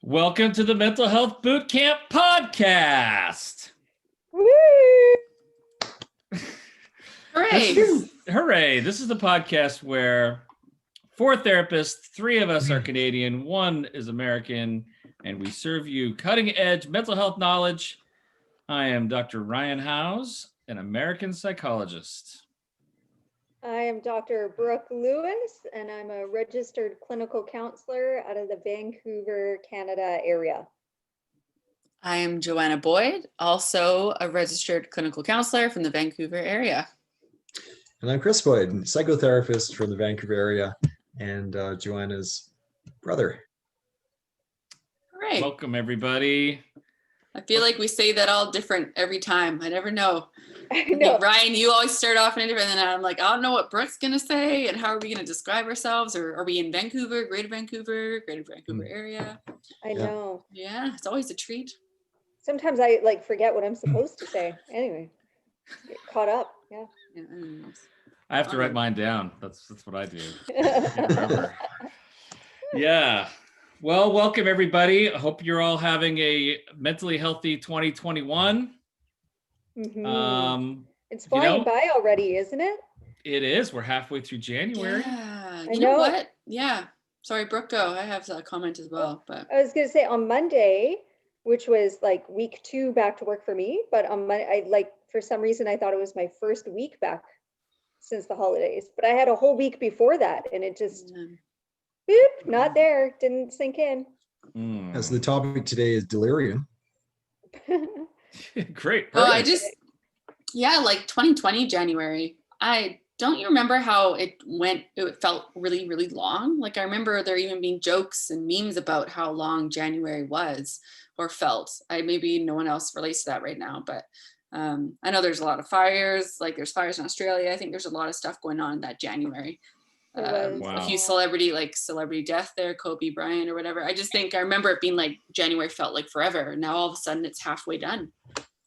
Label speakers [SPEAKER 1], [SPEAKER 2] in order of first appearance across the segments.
[SPEAKER 1] Welcome to the Mental Health Boot Camp podcast.
[SPEAKER 2] Woo!
[SPEAKER 3] Hooray!
[SPEAKER 1] Hooray. This is the podcast where 4 therapists, 3 of us are Canadian, 1 is American, and we serve you cutting edge mental health knowledge. I am Dr. Ryan Howes, an American psychologist.
[SPEAKER 2] I am Dr. Brooke Lewis, and I'm a registered clinical counselor out of the Vancouver, Canada area.
[SPEAKER 3] I am Joanna Boyd, also a registered clinical counselor from the Vancouver area.
[SPEAKER 4] And I'm Chris Boyd, psychotherapist from the Vancouver area, and Joanna's brother.
[SPEAKER 3] Hooray!
[SPEAKER 1] Welcome, everybody.
[SPEAKER 3] I feel like we say that all different every time. I never know.
[SPEAKER 2] I know.
[SPEAKER 3] Ryan, you always start off in a different, and then I'm like, I don't know what Brooke's going to say, and how are we going to describe ourselves? Or are we in Vancouver, Greater Vancouver area?
[SPEAKER 2] I know.
[SPEAKER 3] Yeah, it's always a treat.
[SPEAKER 2] Sometimes I forget what I'm supposed to say. Anyway, get caught up. Yeah.
[SPEAKER 1] I have to write mine down. That's what I do. I can't remember. Yeah. Well, welcome everybody. I hope you're all having a mentally healthy 2021.
[SPEAKER 2] Mm-hmm. It's flying by already, isn't it?
[SPEAKER 1] It is. We're halfway through January.
[SPEAKER 3] Yeah. You know what? Yeah. Sorry, Brooke, go. I have a comment as well. But
[SPEAKER 2] I was going to say on Monday, which was like week 2 back to work for me, but on Monday, for some reason, I thought it was my first week back since the holidays. But I had a whole week before that, and it just, boop, not there. Didn't sink in.
[SPEAKER 4] As the topic today is delirium.
[SPEAKER 1] Great.
[SPEAKER 3] Oh, like 2020 January. Don't you remember how it felt really, really long? Like I remember there even being jokes and memes about how long January was or felt. Maybe no one else relates to that right now, but I know there's a lot of fires. Like there's fires in Australia. I think there's a lot of stuff going on in that January.
[SPEAKER 1] Wow.
[SPEAKER 3] A few celebrity death there, Kobe Bryant or whatever. I just think I remember it being like January felt like forever. Now all of a sudden it's halfway done.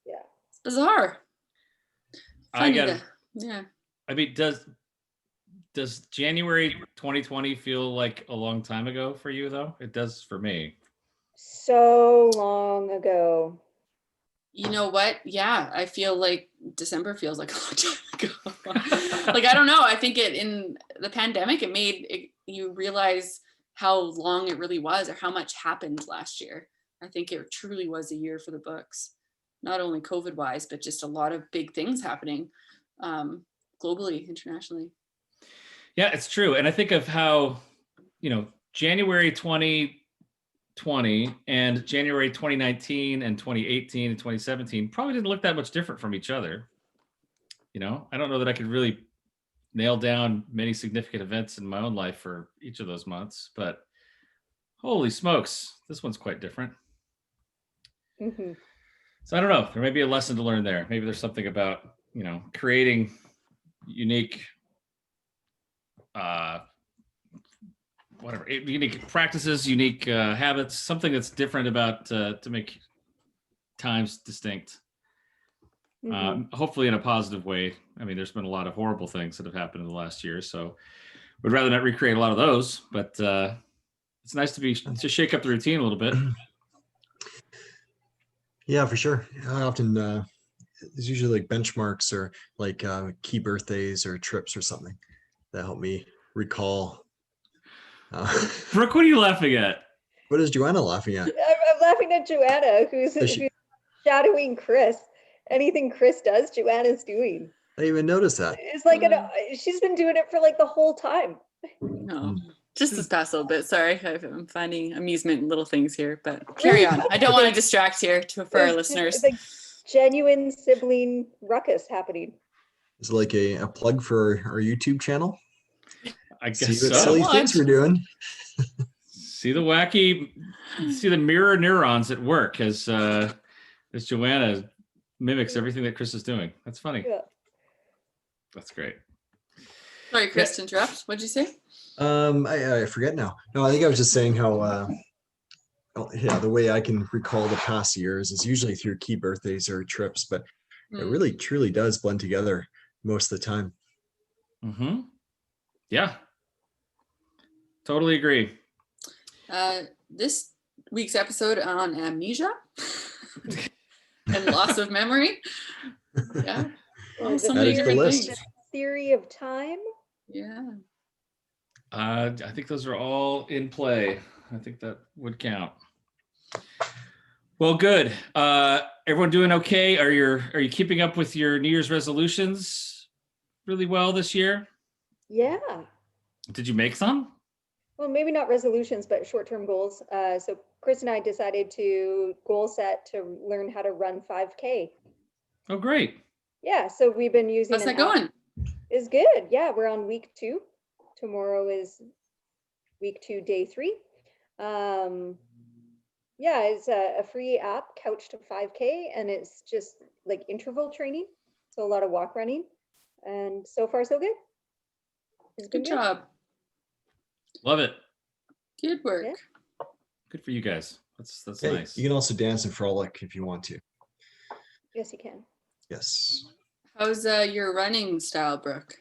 [SPEAKER 2] Yeah.
[SPEAKER 3] It's bizarre.
[SPEAKER 1] I mean, does January 2020 feel like a long time ago for you though? It does for me.
[SPEAKER 2] So long ago.
[SPEAKER 3] You know what? Yeah, I feel like December feels like a long time ago. Like, I don't know. I think in the pandemic, it made you realize how long it really was or how much happened last year. I think it truly was a year for the books, not only COVID wise, but just a lot of big things happening globally, internationally.
[SPEAKER 1] Yeah, it's true. And I think of how, January 2020 and January 2019 and 2018 and 2017 probably didn't look that much different from each other. I don't know that I could really nail down many significant events in my own life for each of those months, but holy smokes, this one's quite different.
[SPEAKER 2] Mm-hmm.
[SPEAKER 1] So I don't know, there may be a lesson to learn there. Maybe there's something about, creating unique unique practices, unique habits, something that's different about to make times distinct.
[SPEAKER 2] Mm-hmm.
[SPEAKER 1] Hopefully in a positive way. I mean, there's been a lot of horrible things that have happened in the last year, so we'd rather not recreate a lot of those, but it's nice to shake up the routine a little bit.
[SPEAKER 4] Yeah, for sure. I often there's usually like benchmarks or like key birthdays or trips or something that help me recall.
[SPEAKER 1] Brooke, what are you laughing at?
[SPEAKER 4] What is Joanna laughing at?
[SPEAKER 2] I'm laughing at Joanna, who's shadowing Chris. Anything Chris does, Joanna's doing.
[SPEAKER 4] I didn't even notice that.
[SPEAKER 2] It's like she's been doing it for like the whole time.
[SPEAKER 3] No, just this past little bit. Sorry, I'm finding amusement in little things here, but carry on. I don't want to distract here for our listeners.
[SPEAKER 2] It's like genuine sibling ruckus happening.
[SPEAKER 4] Is it like a plug for our YouTube channel?
[SPEAKER 1] I guess
[SPEAKER 4] See what
[SPEAKER 1] so.
[SPEAKER 4] silly things we're doing.
[SPEAKER 1] See the mirror neurons at work as Joanna mimics everything that Chris is doing. That's funny.
[SPEAKER 2] Yeah.
[SPEAKER 1] That's great.
[SPEAKER 3] Sorry, Chris, to interrupt. What'd you say?
[SPEAKER 4] I forget now. No, I think I was just saying how the way I can recall the past years is usually through key birthdays or trips, but it really truly does blend together most of the time.
[SPEAKER 1] Mm-hmm. Yeah. Totally agree.
[SPEAKER 3] This week's episode on amnesia and loss of memory. Yeah. Oh, so
[SPEAKER 2] The
[SPEAKER 3] many
[SPEAKER 4] is the
[SPEAKER 3] different
[SPEAKER 4] list.
[SPEAKER 3] things.
[SPEAKER 2] theory of time.
[SPEAKER 3] Yeah.
[SPEAKER 1] I think those are all in play. I think that would count. Well, good. Everyone doing okay? Are you keeping up with your New Year's resolutions really well this year?
[SPEAKER 2] Yeah.
[SPEAKER 1] Did you make some?
[SPEAKER 2] Well, maybe not resolutions, but short-term goals. So Chris and I decided to goal set to learn how to run 5K.
[SPEAKER 1] Oh, great.
[SPEAKER 2] Yeah, so we've been using
[SPEAKER 3] How's that
[SPEAKER 2] app.
[SPEAKER 3] going?
[SPEAKER 2] It's good. Yeah, we're on week 2. Tomorrow is week 2, day 3. Yeah, it's a free app, Couch to 5K, and it's just like interval training. So a lot of walk running, and so far so good. It's been
[SPEAKER 3] Good job.
[SPEAKER 1] Love it.
[SPEAKER 3] Good work.
[SPEAKER 2] Yeah.
[SPEAKER 1] Good for you guys. That's
[SPEAKER 4] Hey,
[SPEAKER 1] nice.
[SPEAKER 4] you can also dance and frolic if you want to.
[SPEAKER 2] Yes, you can.
[SPEAKER 4] Yes.
[SPEAKER 3] How's your running style, Brooke?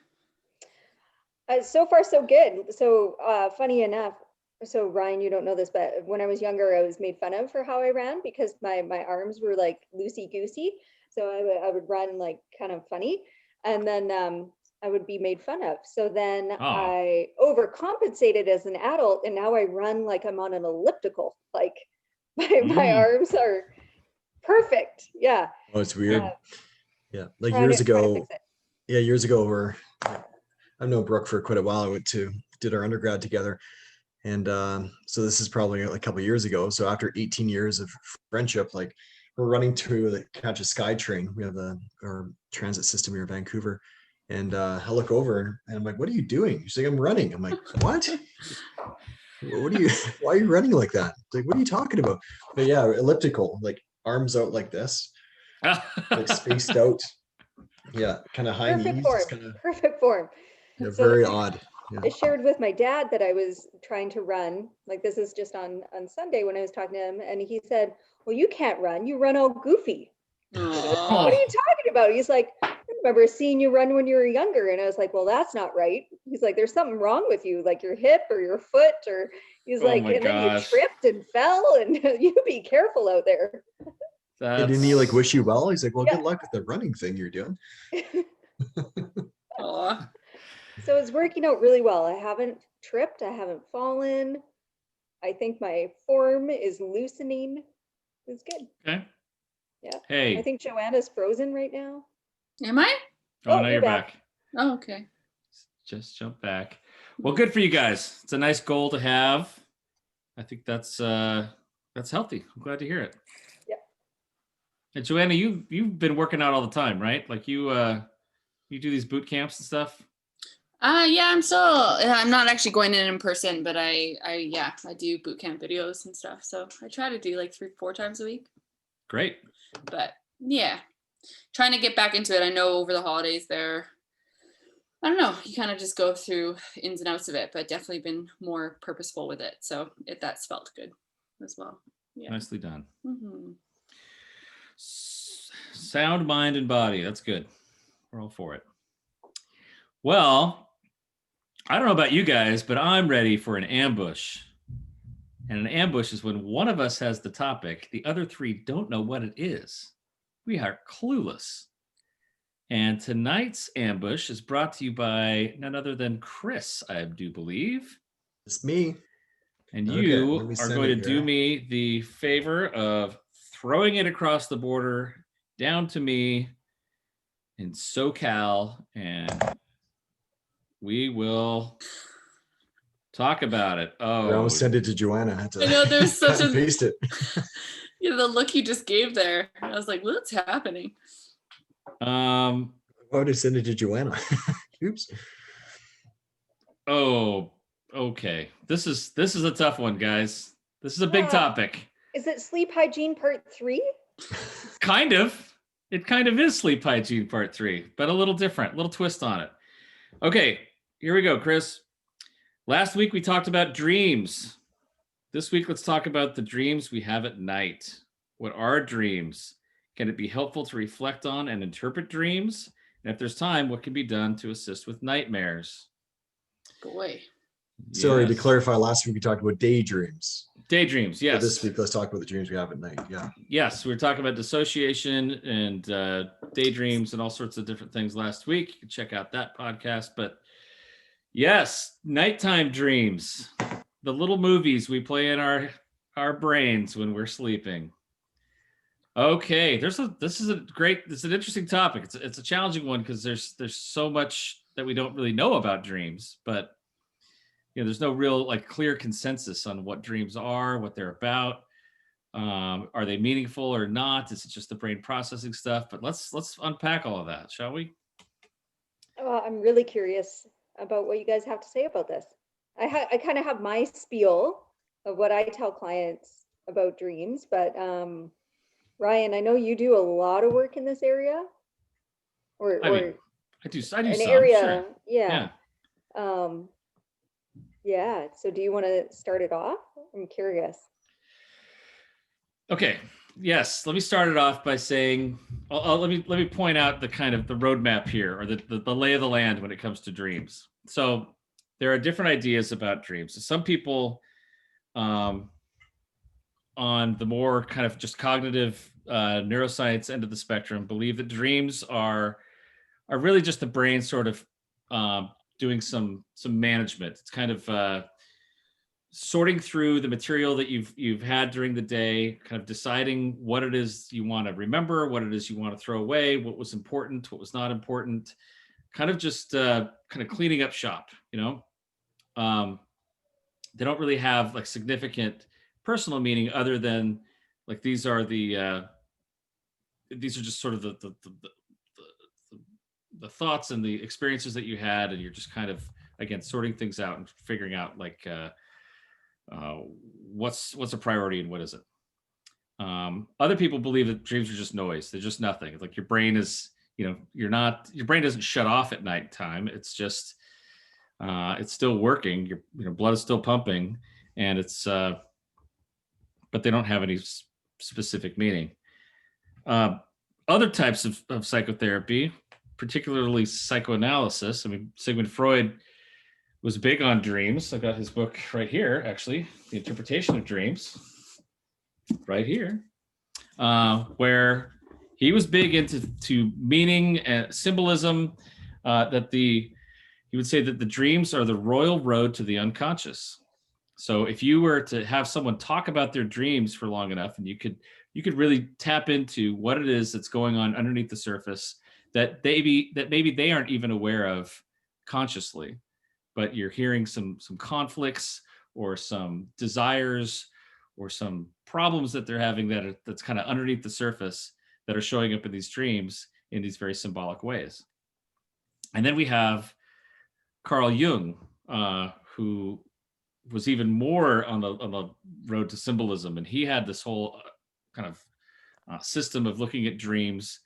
[SPEAKER 2] So far so good. So funny enough, so Ryan, you don't know this, but when I was younger, I was made fun of for how I ran because my arms were like loosey goosey. So I would run like kind of funny, and then I would be made fun of. So then I overcompensated as an adult, and now I run like I'm on an elliptical. Like my arms are perfect. Yeah.
[SPEAKER 4] Oh, it's weird. Yeah, like
[SPEAKER 2] Trying
[SPEAKER 4] years
[SPEAKER 2] to
[SPEAKER 4] ago.
[SPEAKER 2] fix it.
[SPEAKER 4] Yeah, years ago, I've known Brooke for quite a while. I did our undergrad together, and so this is probably a couple of years ago. So after 18 years of friendship, like we're running to catch a SkyTrain. We have our transit system here in Vancouver, and I look over and I'm like, "What are you doing?" She's like, "I'm running." I'm like, "What? What are you? Why are you running like that?" It's like, "What are you talking about?" But yeah, elliptical, like arms out like this, like spaced out. Yeah, kind of high
[SPEAKER 2] Perfect
[SPEAKER 4] knees,
[SPEAKER 2] form.
[SPEAKER 4] just kind of
[SPEAKER 2] Perfect form. So
[SPEAKER 4] very odd.
[SPEAKER 2] I shared with my dad that I was trying to run. Like this is just on Sunday when I was talking to him, and he said, "Well, you can't run. You run all goofy." What are you talking about? He's like, "I remember seeing you run when you were younger," and I was like, "Well, that's not right." He's like, "There's something wrong with you, like your hip or your foot," or he's like,
[SPEAKER 1] my
[SPEAKER 2] "And then you
[SPEAKER 1] gosh.
[SPEAKER 2] tripped and fell, and you be careful out there."
[SPEAKER 4] Didn't he like wish you well? He's like, "Well,
[SPEAKER 2] Yeah.
[SPEAKER 4] good luck with the running thing you're doing."
[SPEAKER 3] Aw.
[SPEAKER 2] So it's working out really well. I haven't tripped. I haven't fallen. I think my form is loosening. It's good.
[SPEAKER 1] Okay.
[SPEAKER 2] Yeah.
[SPEAKER 1] Hey.
[SPEAKER 2] I think Joanna's frozen right now.
[SPEAKER 3] Am I?
[SPEAKER 1] Oh, now you're back.
[SPEAKER 3] Oh, okay.
[SPEAKER 1] Just jump back. Well, good for you guys. It's a nice goal to have. I think that's healthy. I'm glad to hear it.
[SPEAKER 2] Yeah.
[SPEAKER 1] And Joanna, you've been working out all the time, right? Like you do these boot camps and stuff.
[SPEAKER 3] Yeah, I'm not actually going in person, but I do boot camp videos and stuff. So I try to do like 3-4 times a week.
[SPEAKER 1] Great.
[SPEAKER 3] But yeah, trying to get back into it. I know over the holidays I don't know, you kind of just go through ins and outs of it, but definitely been more purposeful with it. So that's felt good as well. Yeah.
[SPEAKER 1] Nicely done.
[SPEAKER 3] Mm-hmm.
[SPEAKER 1] Sound, mind, and body. That's good. We're all for it. Well, I don't know about you guys, but I'm ready for an ambush. And an ambush is when one of us has the topic, the other 3 don't know what it is. We are clueless. And tonight's ambush is brought to you by none other than Chris, I do believe.
[SPEAKER 4] It's me.
[SPEAKER 1] And
[SPEAKER 4] Okay,
[SPEAKER 1] you
[SPEAKER 4] let me
[SPEAKER 1] are
[SPEAKER 4] send
[SPEAKER 1] going to
[SPEAKER 4] it
[SPEAKER 1] do
[SPEAKER 4] here.
[SPEAKER 1] me the favor of throwing it across the border down to me in SoCal, and we will talk about it.
[SPEAKER 4] I
[SPEAKER 1] Oh,
[SPEAKER 4] almost sent it to Joanna. I had to
[SPEAKER 3] I know there's such
[SPEAKER 4] cut and
[SPEAKER 3] a
[SPEAKER 4] paste it.
[SPEAKER 3] yeah, the look you just gave there. I was like, what's happening?
[SPEAKER 4] Why would I send it to Joanna? Oops.
[SPEAKER 1] Oh, okay. This is a tough one, guys. This is a big topic.
[SPEAKER 2] Is it sleep hygiene part 3?
[SPEAKER 1] Kind of. It kind of is sleep hygiene part 3, but a little different, little twist on it. Okay, here we go, Chris. Last week we talked about dreams. This week, let's talk about the dreams we have at night. What are dreams? Can it be helpful to reflect on and interpret dreams? And if there's time, what can be done to assist with nightmares?
[SPEAKER 3] Boy.
[SPEAKER 4] Sorry, to
[SPEAKER 1] Yes.
[SPEAKER 4] clarify, last week we talked about daydreams.
[SPEAKER 1] Daydreams,
[SPEAKER 4] So
[SPEAKER 1] yes.
[SPEAKER 4] this week, let's talk about the dreams we have at night. Yeah.
[SPEAKER 1] Yes, we were talking about dissociation and daydreams and all sorts of different things last week. You can check out that podcast. But yes, nighttime dreams, the little movies we play in our brains when we're sleeping. Okay, this is an interesting topic. It's a challenging one because there's so much that we don't really know about dreams, but there's no real like clear consensus on what dreams are, what they're about. Are they meaningful or not? Is it just the brain processing stuff? But let's unpack all of that, shall we?
[SPEAKER 2] I'm really curious about what you guys have to say about this. I kind of have my spiel of what I tell clients about dreams, but Ryan, I know you do a lot of work in this area,
[SPEAKER 1] I do
[SPEAKER 2] an
[SPEAKER 1] some,
[SPEAKER 2] area,
[SPEAKER 1] sure.
[SPEAKER 2] yeah. Yeah. So do you want to start it off? I'm curious.
[SPEAKER 1] Okay. Yes. Let me start it off by saying, let me point out the kind of the roadmap here, or the lay of the land when it comes to dreams. So there are different ideas about dreams. So some people, on the more kind of just cognitive neuroscience end of the spectrum, believe that dreams are really just the brain sort of doing some management. It's kind of sorting through the material that you've had during the day, kind of deciding what it is you want to remember, what it is you want to throw away, what was important, what was not important, kind of just kind of cleaning up shop. They don't really have like significant personal meaning other than like these are just sort of the thoughts and the experiences that you had, and you're just kind of again sorting things out and figuring out like what's a priority and what isn't. Other people believe that dreams are just noise. They're just nothing. Like your brain is, your brain doesn't shut off at nighttime. It's just it's still working. Your blood is still pumping, and it's but they don't have any specific meaning. Other types of psychotherapy, particularly psychoanalysis. I mean, Sigmund Freud was big on dreams. I got his book right here, actually, The Interpretation of Dreams, right here, where he was big into meaning and symbolism. He would say that the dreams are the royal road to the unconscious. So if you were to have someone talk about their dreams for long enough, and you could really tap into what it is that's going on underneath the surface that maybe they aren't even aware of consciously, but you're hearing some conflicts or some desires or some problems that they're having that's kind of underneath the surface that are showing up in these dreams in these very symbolic ways. And then we have Carl Jung, who was even more on the road to symbolism, and he had this whole kind of system of looking at dreams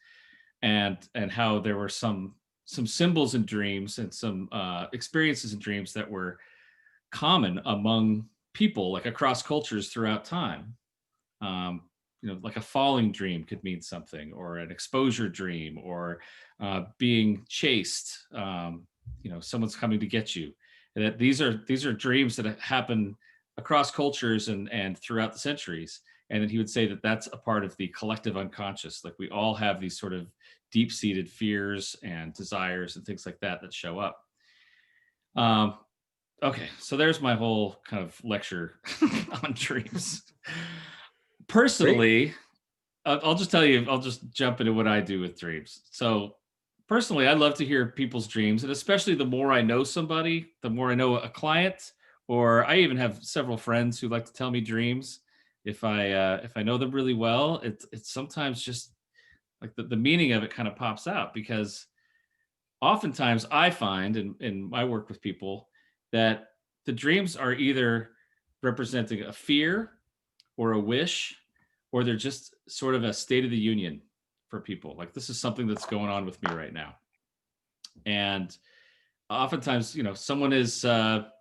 [SPEAKER 1] and how there were some symbols in dreams and some experiences in dreams that were common among people, like across cultures throughout time. Like a falling dream could mean something, or an exposure dream, or being chased. Someone's coming to get you. And that these are dreams that happen across cultures and throughout the centuries. And then he would say that that's a part of the collective unconscious. Like we all have these sort of deep-seated fears and desires and things like that show up. Okay, so there's my whole kind of lecture on dreams. Personally, I'll just tell you, I'll just jump into what I do with dreams. So personally, I love to hear people's dreams, and especially the more I know somebody, the more I know a client, or I even have several friends who like to tell me dreams. If I know them really well, it's sometimes just like the meaning of it kind of pops out, because oftentimes I find in my work with people that the dreams are either representing a fear or a wish, or they're just sort of a state of the union for people. Like this is something that's going on with me right now. And oftentimes, someone is, they have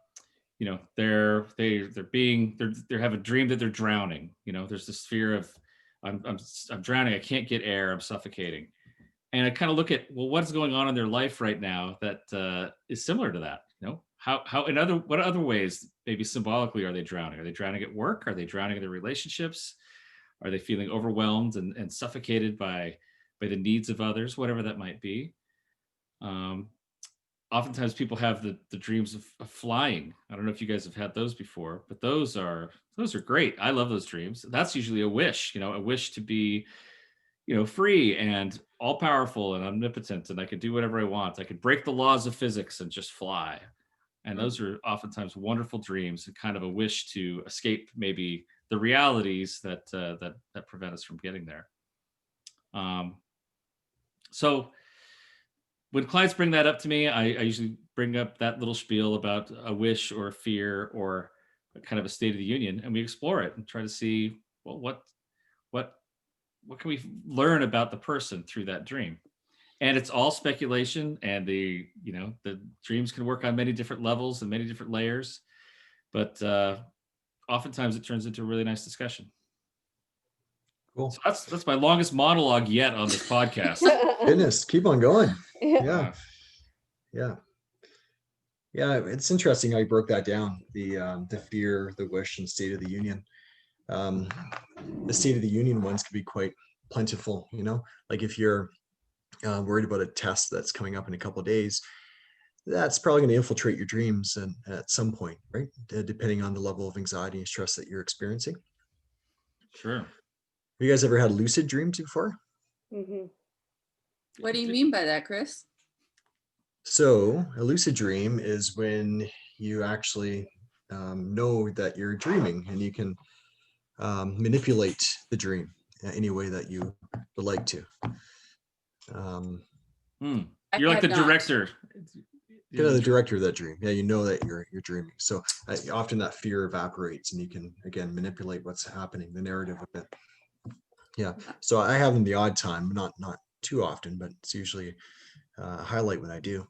[SPEAKER 1] a dream that they're drowning. There's this fear of I'm drowning. I can't get air. I'm suffocating. And I kind of look at, well, what's going on in their life right now that is similar to that? how what other ways, maybe symbolically, are they drowning? Are they drowning at work? Are they drowning in their relationships? Are they feeling overwhelmed and suffocated by the needs of others, whatever that might be? Um, Oftentimes people have the dreams of flying. I don't know if you guys have had those before, but those are great. I love those dreams. That's usually a wish, a wish to be, free and all powerful and omnipotent, and I could do whatever I want. I could break the laws of physics and just fly. And those are oftentimes wonderful dreams, and kind of a wish to escape maybe the realities that prevent us from getting there. So when clients bring that up to me, I usually bring up that little spiel about a wish or a fear or a kind of a state of the union, and we explore it and try to see, well, what can we learn about the person through that dream? And it's all speculation, and the dreams can work on many different levels and many different layers, but oftentimes it turns into a really nice discussion.
[SPEAKER 4] Cool.
[SPEAKER 1] So that's my longest monologue yet on this podcast.
[SPEAKER 4] Goodness, keep on going.
[SPEAKER 2] Yeah.
[SPEAKER 4] Yeah. It's interesting how you broke that down. The fear, the wish, and state of the union. The state of the union ones can be quite plentiful. Like if you're worried about a test that's coming up in a couple of days, that's probably going to infiltrate your dreams and at some point, right? Depending on the level of anxiety and stress that you're experiencing.
[SPEAKER 1] Sure.
[SPEAKER 4] Have you guys ever had lucid dreams before?
[SPEAKER 2] Mhm.
[SPEAKER 3] What do you mean by that, Chris?
[SPEAKER 4] So a lucid dream is when you actually know that you're dreaming, and you can manipulate the dream any way that you would like to.
[SPEAKER 1] You're like the director.
[SPEAKER 4] You're the director of that dream. Yeah, you know that you're dreaming. So often that fear evaporates, and you can again manipulate what's happening, the narrative of it. Yeah. So I have them the odd time, not too often, but it's usually a highlight when I do.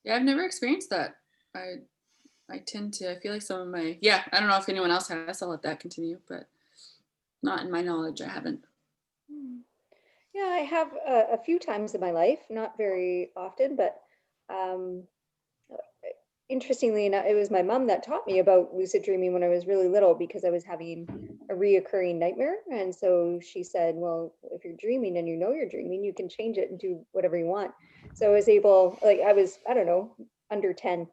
[SPEAKER 3] Yeah, I've never experienced that. I tend to, I feel like some of my, I don't know if anyone else has, I'll let that continue, but not in my knowledge, I haven't.
[SPEAKER 2] Yeah, I have a few times in my life, not very often, but interestingly enough, it was my mom that taught me about lucid dreaming when I was really little, because I was having a reoccurring nightmare. And so she said, well, if you're dreaming and you know you're dreaming, you can change it and do whatever you want. So I was able, I was, I don't know, under 10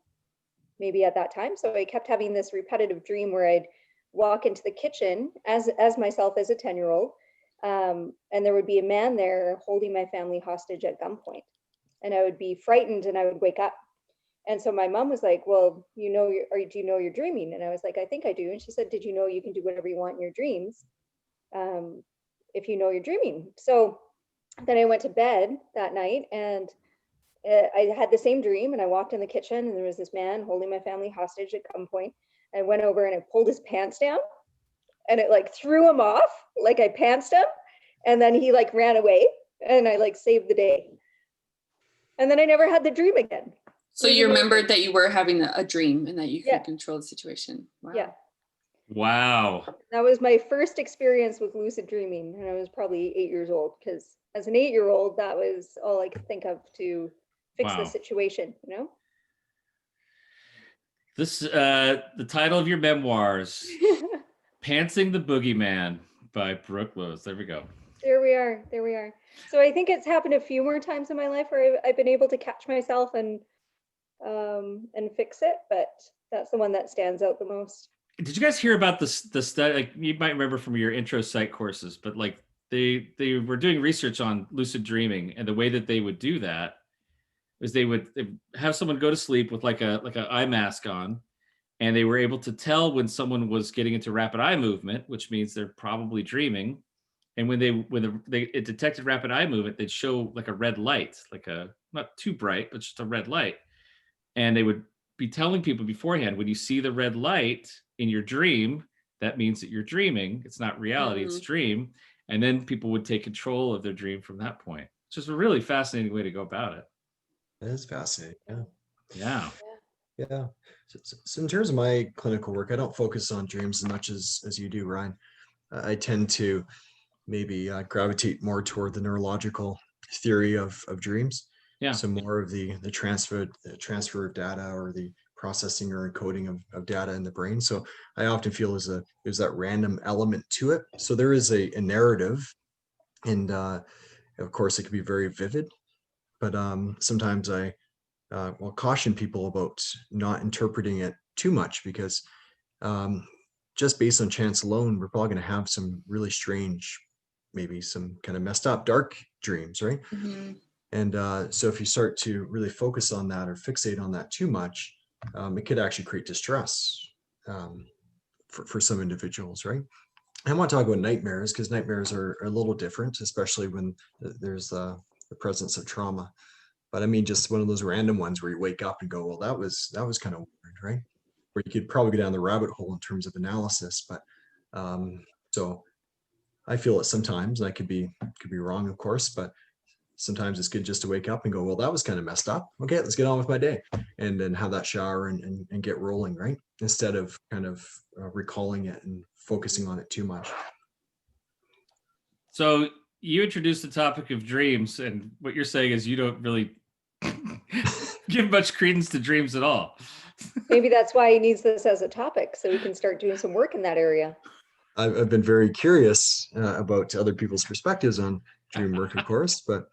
[SPEAKER 2] maybe at that time. So I kept having this repetitive dream where I'd walk into the kitchen as myself as a 10-year-old. And there would be a man there holding my family hostage at gunpoint. And I would be frightened and I would wake up. And so my mom was like, well, do you know you're dreaming? And I was like, I think I do. And she said, did you know you can do whatever you want in your dreams if you know you're dreaming? So then I went to bed that night, and I had the same dream, and I walked in the kitchen, and there was this man holding my family hostage at gunpoint. I went over and I pulled his pants down, and it threw him off, like I pantsed him, and then he ran away, and I saved the day. And then I never had the dream again.
[SPEAKER 3] So you remembered that you were having a dream and that you could control the situation. Wow.
[SPEAKER 2] Yeah.
[SPEAKER 1] Wow.
[SPEAKER 2] That was my first experience with lucid dreaming, and I was probably 8 years old, because as an 8-year-old, that was all I could think of to fix the situation,
[SPEAKER 1] This the title of your memoirs, Pantsing the Boogeyman by Brooke Lewis. There we go.
[SPEAKER 2] There we are. So I think it's happened a few more times in my life where I've been able to catch myself and fix it, but that's the one that stands out the most.
[SPEAKER 1] Did you guys hear about the study? You might remember from your intro psych courses, but they were doing research on lucid dreaming, and the way that they would do that is they'd have someone go to sleep with like a eye mask on, and they were able to tell when someone was getting into rapid eye movement, which means they're probably dreaming. And when it detected rapid eye movement, they'd show a red light, not too bright, but just a red light. And they would be telling people beforehand, when you see the red light in your dream, that means that you're dreaming. It's not reality, it's dream. And then people would take control of their dream from that point. It's just a really fascinating way to go about it.
[SPEAKER 4] That is fascinating.
[SPEAKER 1] Yeah.
[SPEAKER 4] So in terms of my clinical work, I don't focus on dreams as much as you do, Ryan. I tend to maybe gravitate more toward the neurological theory of dreams.
[SPEAKER 1] Yeah.
[SPEAKER 4] some more of the transfer of data or the processing or encoding of data in the brain. So I often feel there's that random element to it. So there is a narrative, and of course it can be very vivid, but sometimes I will caution people about not interpreting it too much, because just based on chance alone, we're probably going to have some really strange, maybe some kind of messed up, dark dreams, right?
[SPEAKER 3] Mm-hmm.
[SPEAKER 4] And so if you start to really focus on that or fixate on that too much, it could actually create distress for some individuals, right? I want to talk about nightmares, because nightmares are a little different, especially when there's the presence of trauma. But I mean, just one of those random ones where you wake up and go, well, that was kind of weird, right? Where you could probably go down the rabbit hole in terms of analysis. But so I feel it sometimes, and I could be wrong, of course, but sometimes it's good just to wake up and go, well, that was kind of messed up. Okay, let's get on with my day, and then have that shower and get rolling, right? Instead of kind of recalling it and focusing on it too much.
[SPEAKER 1] So you introduced the topic of dreams, and what you're saying is you don't really give much credence to dreams at all.
[SPEAKER 2] Maybe that's why he needs this as a topic, so we can start doing some work in that area.
[SPEAKER 4] I've been very curious about other people's perspectives on dream work, of course, but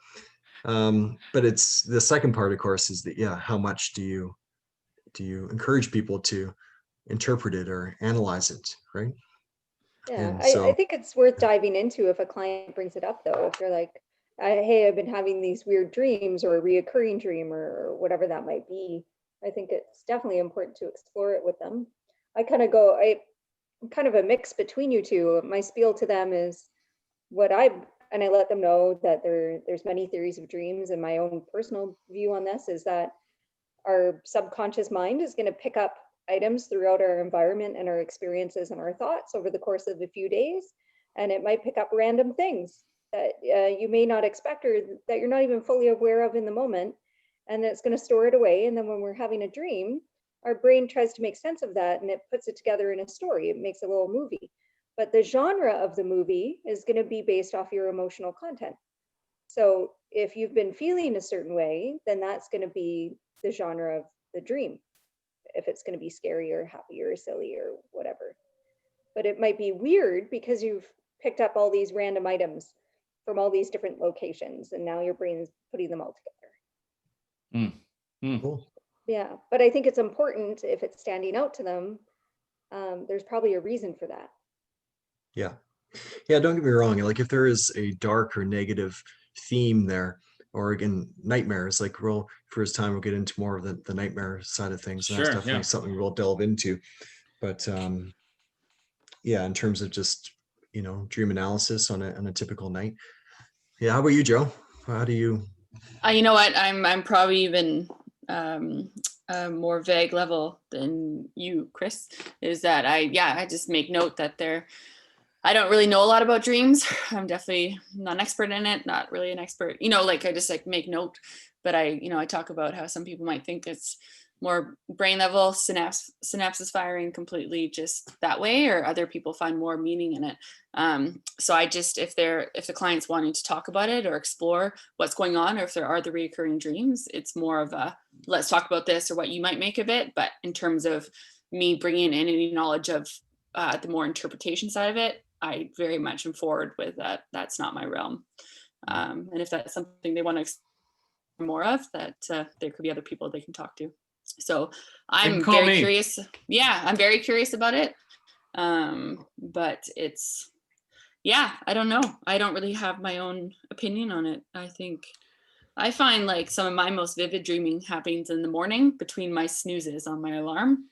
[SPEAKER 4] it's the second part, of course, is that, yeah, how much do you encourage people to interpret it or analyze it, right?
[SPEAKER 2] Yeah,
[SPEAKER 4] And
[SPEAKER 2] I
[SPEAKER 4] so
[SPEAKER 2] think it's worth diving into if a client brings it up, though. If they're like, hey, I've been having these weird dreams, or a reoccurring dream, or whatever that might be. I think it's definitely important to explore it with them. I'm kind of a mix between you two. My spiel to them is and I let them know that there's many theories of dreams, and my own personal view on this is that our subconscious mind is going to pick up items throughout our environment and our experiences and our thoughts over the course of a few days. And it might pick up random things that you may not expect, or that you're not even fully aware of in the moment. And it's going to store it away. And then when we're having a dream, our brain tries to make sense of that, and it puts it together in a story. It makes a little movie. But the genre of the movie is going to be based off your emotional content. So if you've been feeling a certain way, then that's going to be the genre of the dream. If it's going to be scary or happy or silly or whatever. But it might be weird because you've picked up all these random items from all these different locations, and now your brain is putting them all together.
[SPEAKER 4] cool.
[SPEAKER 2] Yeah, but I think it's important, if it's standing out to them, there's probably a reason for that.
[SPEAKER 4] Yeah. Don't get me wrong. Like, if there is a dark or negative theme there, or again, nightmares, like, we'll, first time we'll get into more of the nightmare side of things. And that's
[SPEAKER 1] Sure,
[SPEAKER 4] definitely
[SPEAKER 1] yeah.
[SPEAKER 4] something we'll delve into. But yeah, in terms of just, dream analysis on a typical night. Yeah. How about you, Joe? How do you?
[SPEAKER 3] You know what? I'm probably even a more vague level than you, Chris. Is that I just make note that I don't really know a lot about dreams. I'm definitely not an expert in it, not really an expert, like I just like make note, but I talk about how some people might think it's more brain level, synapses firing completely just that way, or other people find more meaning in it. So I just, if the client's wanting to talk about it or explore what's going on, or if there are the recurring dreams, it's more of a, let's talk about this or what you might make of it. But in terms of me bringing in any knowledge of the more interpretation side of it, I very much am forward with that. That's not my realm. And if that's something they want to explore more of, that there could be other people they can talk to. So I'm very curious. Yeah, I'm very curious about it. But it's, I don't know. I don't really have my own opinion on it. I find like some of my most vivid dreaming happens in the morning between my snoozes on my alarm.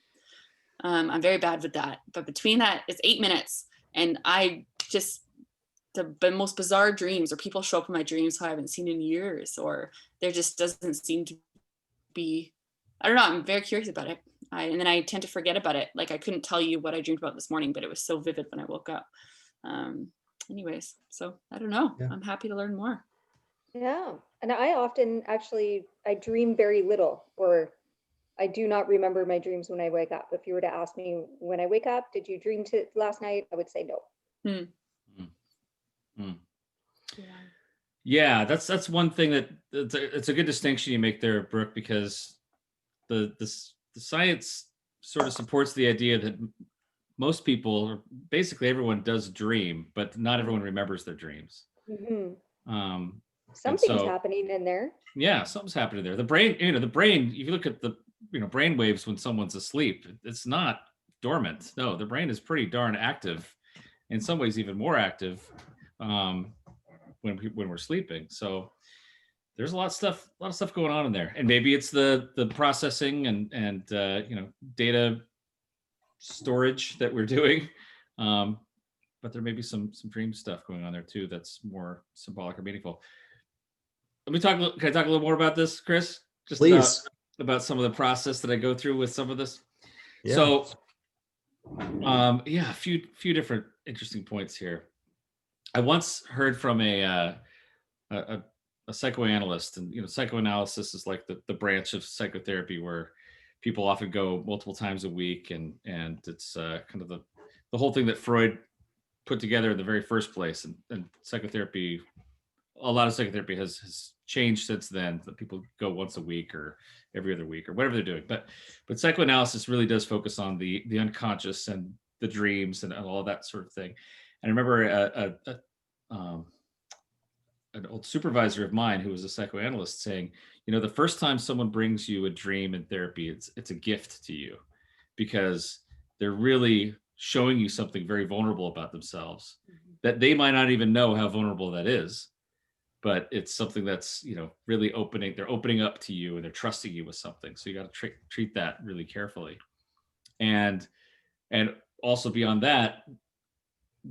[SPEAKER 3] I'm very bad with that. But between that, it's 8 minutes. And I just, the most bizarre dreams, or people show up in my dreams who I haven't seen in years, or there just doesn't seem to be, I don't know, I'm very curious about it. And then I tend to forget about it. Like, I couldn't tell you what I dreamed about this morning, but it was so vivid when I woke up. Anyways, so I don't know. Yeah. I'm happy to learn more.
[SPEAKER 2] Yeah. And I often I dream very little, or I do not remember my dreams when I wake up. If you were to ask me when I wake up, did you dream last night? I would say no.
[SPEAKER 1] Yeah, that's one thing that it's a good distinction you make there, Brooke, because the science sort of supports the idea that most people, or basically everyone, does dream, but not everyone remembers their dreams.
[SPEAKER 2] Mhm.
[SPEAKER 1] Um, and
[SPEAKER 2] Something's
[SPEAKER 1] so,
[SPEAKER 2] happening in there.
[SPEAKER 1] yeah, something's happening there. The brain, the brain. If you look at the brain waves when someone's asleep, it's not dormant. No, the brain is pretty darn active. In some ways, even more active um, when we're sleeping. So there's a lot of stuff going on in there, and maybe it's the processing and data storage that we're doing. Um, but there may be some dream stuff going on there too that's more symbolic or meaningful. Let me talk. Can I talk a little more about this, Chris? Just
[SPEAKER 4] Please.
[SPEAKER 1] about some of the process that I go through with some of this.
[SPEAKER 4] Yeah.
[SPEAKER 1] So, yeah, a few different interesting points here. I once heard from a psychoanalyst, and psychoanalysis is like the branch of psychotherapy where people often go multiple times a week, and it's kind of the whole thing that Freud put together in the very first place, and psychotherapy, a lot of psychotherapy has changed since then, that people go once a week or every other week or whatever they're doing, but psychoanalysis really does focus on the unconscious and the dreams and all of that sort of thing. And I remember um, an old supervisor of mine who was a psychoanalyst saying, the first time someone brings you a dream in therapy, it's a gift to you, because they're really showing you something very vulnerable about themselves that they might not even know how vulnerable that is, but it's something that's really they're opening up to you, and they're trusting you with something. So you got to treat that really carefully. And also beyond that,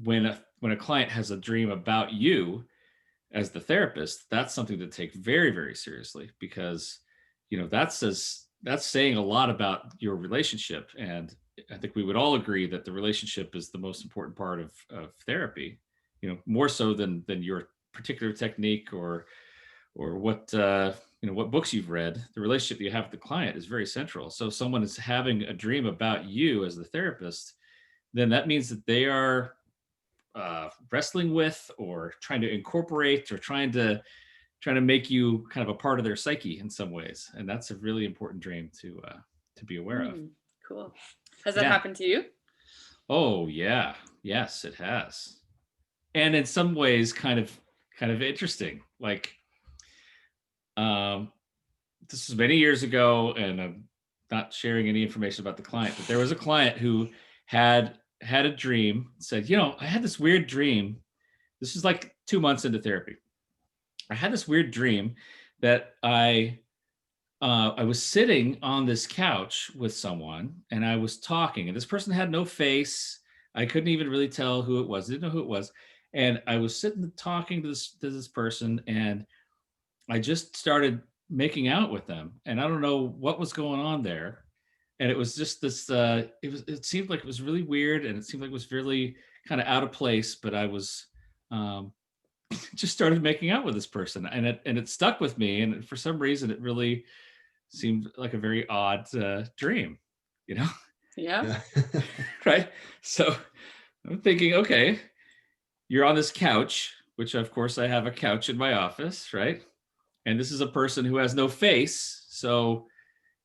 [SPEAKER 1] when a client has a dream about you as the therapist, that's something to take very, very seriously, because that's saying a lot about your relationship. And I think we would all agree that the relationship is the most important part of therapy, more so than your particular technique or what what books you've read. The relationship you have with the client is very central. So if someone is having a dream about you as the therapist, then that means that they are wrestling with, or trying to incorporate, or trying to make you kind of a part of their psyche in some ways. And that's a really important dream to be aware of.
[SPEAKER 3] Cool. Has that
[SPEAKER 1] Yeah.
[SPEAKER 3] happened to you?
[SPEAKER 1] Oh yeah, yes, it has. And in some ways, kind of interesting. Like, this was many years ago, and I'm not sharing any information about the client, but there was a client who had a dream, said, I had this weird dream. This is like 2 months into therapy. I had this weird dream that I was sitting on this couch with someone, and I was talking, and this person had no face. I couldn't even really tell who it was. I didn't know who it was. And I was sitting talking to this person, and I just started making out with them, and I don't know what was going on there. And it was just this, it seemed like it was really weird, and it seemed like it was really kind of out of place, but I was, just started making out with this person, and it stuck with me. And for some reason, it really seemed like a very odd dream,
[SPEAKER 3] Yeah.
[SPEAKER 1] right? So I'm thinking, okay, you're on this couch, which of course I have a couch in my office, right? And this is a person who has no face, so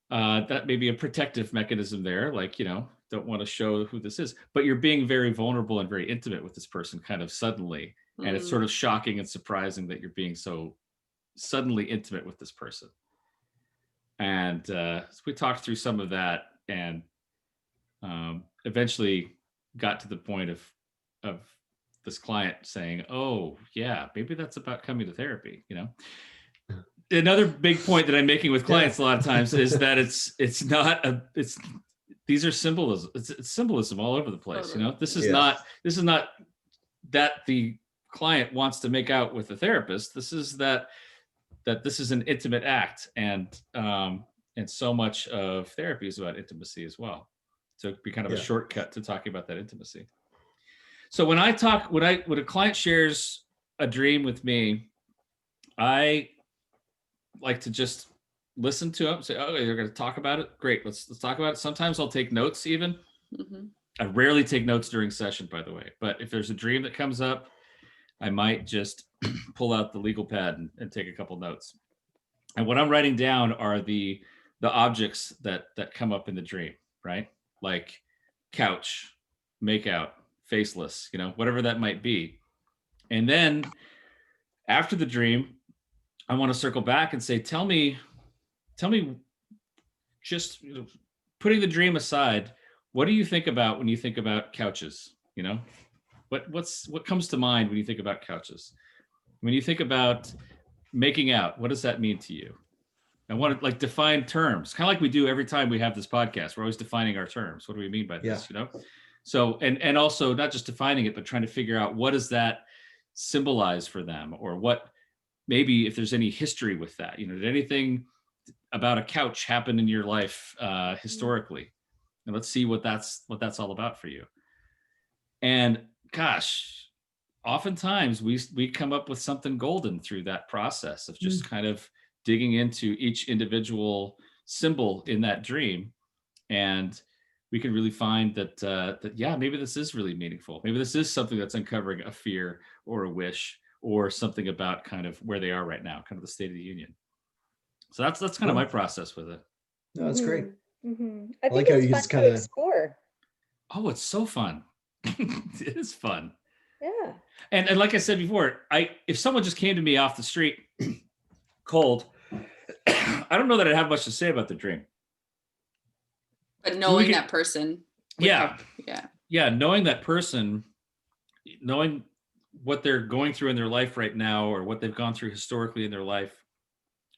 [SPEAKER 1] that may be a protective mechanism there, like, don't want to show who this is, but you're being very vulnerable and very intimate with this person kind of suddenly. And it's sort of shocking and surprising that you're being so suddenly intimate with this person. And so we talked through some of that, and eventually got to the point of this client saying, oh yeah, maybe that's about coming to therapy. Another big point that I'm making with clients a lot of times is that it's these are symbolism. It's symbolism all over the place. This is not that the client wants to make out with the therapist. This is that this is an intimate act, and so much of therapy is about intimacy as well. So it'd be kind of a shortcut to talking about that intimacy. So when a client shares a dream with me, I like to just listen to them, say, oh, you're going to talk about it? Great, let's talk about it. Sometimes I'll take notes even. I rarely take notes during session, by the way, but if there's a dream that comes up, I might just pull out the legal pad and take a couple notes. And what I'm writing down are the objects that come up in the dream, right? Like couch, makeout, faceless, whatever that might be. And then after the dream, I want to circle back and say, tell me, just putting the dream aside, what do you think about when you think about couches? What comes to mind when you think about couches? When you think about making out, what does that mean to you? I want to define terms, kind of like we do every time we have this podcast. We're always defining our terms. What do we mean by this? So, and also not just defining it, but trying to figure out what does that symbolize for them, or what, maybe if there's any history with that. Did anything about a couch happen in your life historically? And let's see what that's all about for you. And gosh, oftentimes we come up with something golden through that process of just kind of digging into each individual symbol in that dream. And we can really find that yeah, maybe this is really meaningful. Maybe this is something that's uncovering a fear or a wish or something about kind of where they are right now, kind of the state of the union. So that's kind of my process with it.
[SPEAKER 4] No, that's great.
[SPEAKER 2] I think
[SPEAKER 4] like how
[SPEAKER 2] it's
[SPEAKER 4] you
[SPEAKER 2] fun
[SPEAKER 4] just
[SPEAKER 2] to
[SPEAKER 4] kinda-
[SPEAKER 2] explore.
[SPEAKER 1] Oh, it's so fun. It is fun.
[SPEAKER 2] Yeah.
[SPEAKER 1] And like I said before, if someone just came to me off the street cold, I don't know that I'd have much to say about the dream.
[SPEAKER 3] But knowing that person.
[SPEAKER 1] Yeah.
[SPEAKER 3] Yeah.
[SPEAKER 1] Yeah. Knowing that person, knowing what they're going through in their life right now, or what they've gone through historically in their life,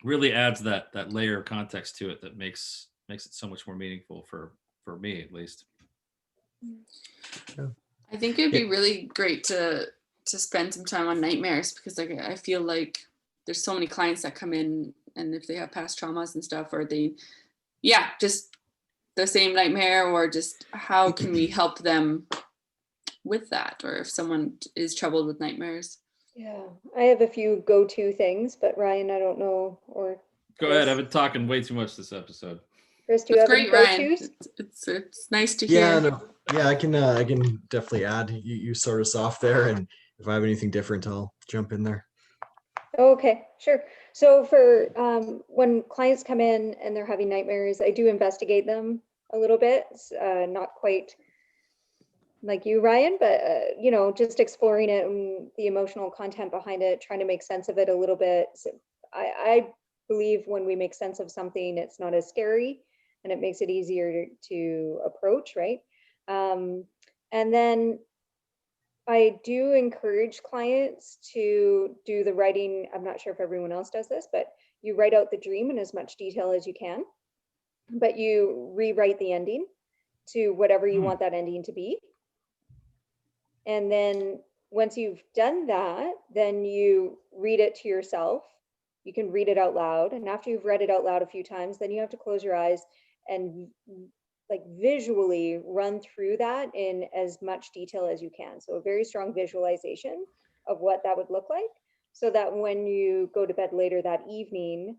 [SPEAKER 1] really adds that layer of context to it that makes it so much more meaningful for me, at least.
[SPEAKER 3] I think it'd be really great to spend some time on nightmares, because I feel like there's so many clients that come in, and if they have past traumas and stuff, or they, just the same nightmare, or just how can we help them with that, or if someone is troubled with nightmares.
[SPEAKER 2] Yeah, I have a few go-to things, but Ryan, I don't know, or
[SPEAKER 1] Go ahead. I've been talking way too much this episode.
[SPEAKER 2] Chris, do you
[SPEAKER 3] That's
[SPEAKER 2] have any
[SPEAKER 3] great, Ryan.
[SPEAKER 2] go-tos?
[SPEAKER 3] It's nice to hear.
[SPEAKER 4] Yeah, no, I can definitely add. You start us off there, and if I have anything different, I'll jump in there.
[SPEAKER 2] Okay, sure. So for when clients come in and they're having nightmares, I do investigate them a little bit. Not quite like you, Ryan, but just exploring it and the emotional content behind it, trying to make sense of it a little bit. So I believe when we make sense of something, it's not as scary, and it makes it easier to approach, right? And then I do encourage clients to do the writing. I'm not sure if everyone else does this, but you write out the dream in as much detail as you can, but you rewrite the ending to whatever you want that ending to be. And then once you've done that, then you read it to yourself. You can read it out loud. And after you've read it out loud a few times, then you have to close your eyes and visually run through that in as much detail as you can. So a very strong visualization of what that would look like, so that when you go to bed later that evening,